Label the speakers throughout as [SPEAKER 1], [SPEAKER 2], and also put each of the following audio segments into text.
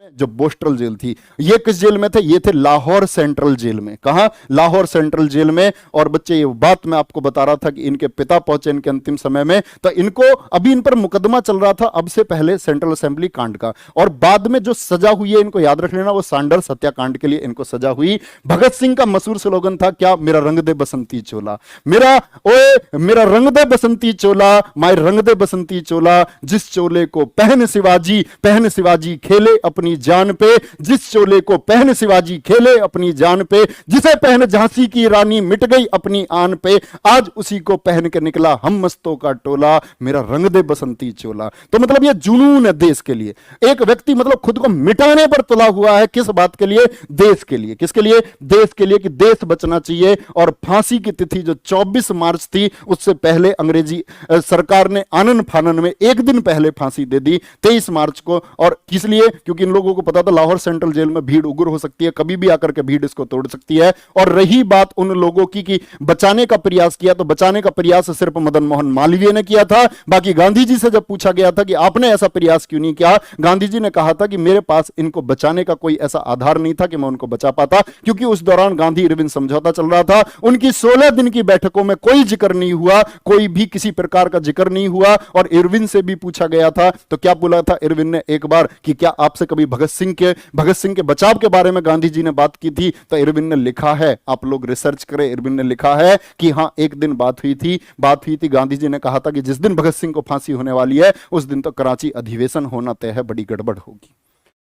[SPEAKER 1] जो borstal jail थी, ये किस जेल में थे? ये थे लाहौर सेंट्रल जेल में। कहां? लाहौर सेंट्रल जेल में। और बच्चे, ये बात मैं आपको बता रहा था कि इनके पिता पहुंचे इनके अंतिम समय में, तो इनको अभी इन पर मुकदमा चल रहा था अब से पहले सेंट्रल असेंबली कांड का, और बाद में जो सजा हुई है, इनको याद रख लेना, वो सैंडर्स हत्याकांड के लिए इनको सजा हुई। भगत सिंह का मशहूर स्लोगन था क्या? मेरा रंग दे बसंती चोला, मेरा रंग दे बसंती चोला, माय रंग दे बसंती चोला, जिस चोले को पहन शिवाजी खेले अपनी जान पे, जिस चोले को पहन शिवाजी खेले अपनी जान पे, जिसे पहन झांसी की रानी मिट गई अपनी आन पे, आज उसी को पहन के निकला हम मस्तों का टोला, मेरा रंग दे बसंती चोला। तो मतलब ये जुनून है देश के लिए। एक व्यक्ति मतलब खुद को मिटाने पर तुला हुआ है, किस बात के लिए? देश के लिए। किसके लिए? देश के लिए, कि देश बचना चाहिए। और फांसी की तिथि जो 24 मार्च थी, उससे पहले अंग्रेजी सरकार ने आनन फानन में एक दिन पहले फांसी दे दी 23 मार्च को। और किस लिए? क्योंकि इन लोगों को पता था लाहौर सेंट्रल जेल में भीड़ उग्र हो सकती है, कभी भी आकर के भीड़ इसको तोड़ सकती है। और रही बात उन लोगों की कि बचाने का प्रयास किया, तो बचाने का प्रयास सिर्फ मदन मोहन मालवीय ने किया था। बाकी गांधी जी से जब पूछा गया था कि आपने ऐसा प्रयास क्यों नहीं किया, गांधी जी ने कहा था कि मेरे पास इनको बचाने का कोई ऐसा आधार नहीं था कि मैं उनको बचा पाता, क्योंकि उस दौरान गांधी इरविन समझौता चल रहा था। उनकी 16 दिन की बैठकों में कोई जिक्र नहीं हुआ, कोई भी किसी प्रकार का जिक्र नहीं हुआ। और इरविन से भी पूछा गया था तो क्या बोला था इरविन ने एक बार कि क्या आपसे कभी भगत सिंह के बचाव के बारे में गांधी जी ने बात की थी? तो इरविन ने लिखा है, आप लोग रिसर्च करें, इरविन ने लिखा है कि हां एक दिन बात हुई थी। गांधी जी ने कहा था कि जिस दिन भगत सिंह को फांसी होने वाली है उस दिन तो कराची अधिवेशन होना तय है, बड़ी गड़बड़ होगी।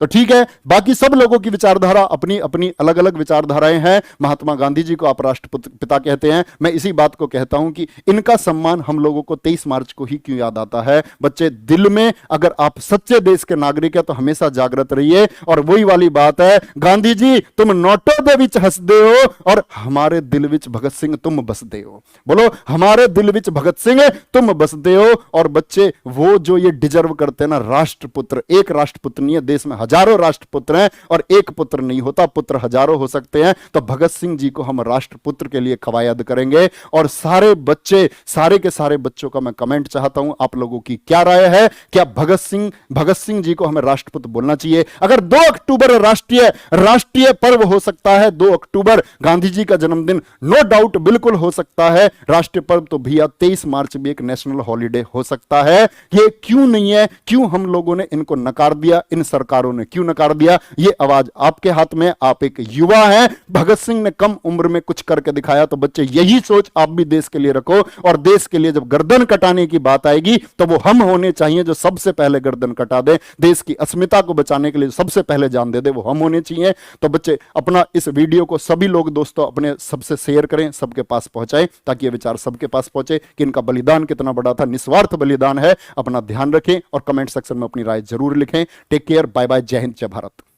[SPEAKER 1] तो ठीक है, बाकी सब लोगों की विचारधारा अपनी अपनी अलग अलग विचारधाराएं हैं। महात्मा गांधी जी को आप राष्ट्रपिता कहते हैं, मैं इसी बात को कहता हूं कि इनका सम्मान हम लोगों को 23 मार्च को ही क्यों याद आता है। बच्चे, दिल में अगर आप सच्चे देश के नागरिक हैं तो हमेशा जागृत रहिए। और वही वाली बात है, गांधी जी तुम नोटों दे विच हंसदे हो और हमारे दिल विच भगत सिंह तुम बसदे हो। बोलो, हमारे दिल विच भगत सिंह तुम बसदे हो। और बच्चे, वो जो ये डिजर्व करते हैं ना, राष्ट्रपुत्र, एक राष्ट्रपुत्र नहीं है, देश में हजारों राष्ट्रपुत्र हैं और एक पुत्र नहीं होता, पुत्र हजारों हो सकते हैं। तो भगत सिंह जी को हम राष्ट्रपुत्र के लिए कवायद करेंगे। और सारे बच्चे, सारे के सारे बच्चों का मैं कमेंट चाहता हूं, आप लोगों की क्या राय है? क्या भगत सिंह जी को हमें राष्ट्रपुत्र बोलना चाहिए? अगर 2 अक्टूबर राष्ट्रीय पर्व हो सकता है, 2 अक्टूबर गांधी जी का जन्मदिन, नो डाउट बिल्कुल हो सकता है राष्ट्रीय पर्व, तो भैया 23 मार्च भी एक नेशनल हॉलीडे हो सकता है। ये क्यों नहीं है? क्यों हम लोगों ने इनको नकार दिया? इन सरकारों ने क्यों नकार दिया? ये आवाज आपके हाथ में। आप एक युवा हैं, भगत सिंह ने कम उम्र में कुछ करके दिखाया। तो बच्चे, यही सोच आप भी देश के लिए रखो। और देश के लिए जब गर्दन कटाने की बात आएगी तो वो हम होने चाहिए जो सबसे पहले गर्दन कटा दे। देश की अस्मिता को बचाने के लिए सबसे पहले जान दे दे, वो हम होने चाहिए। तो बच्चे, अपना इस वीडियो को सभी लोग दोस्तों अपने सबसे शेयर करें, सबके पास पहुंचाएं, ताकि ये विचार सबके पास पहुंचे कि इनका बलिदान कितना बड़ा था, निस्वार्थ बलिदान है। अपना ध्यान रखें और कमेंट सेक्शन में अपनी राय जरूर लिखें। टेक केयर, बाय बाय, जय हिंद, जय भारत।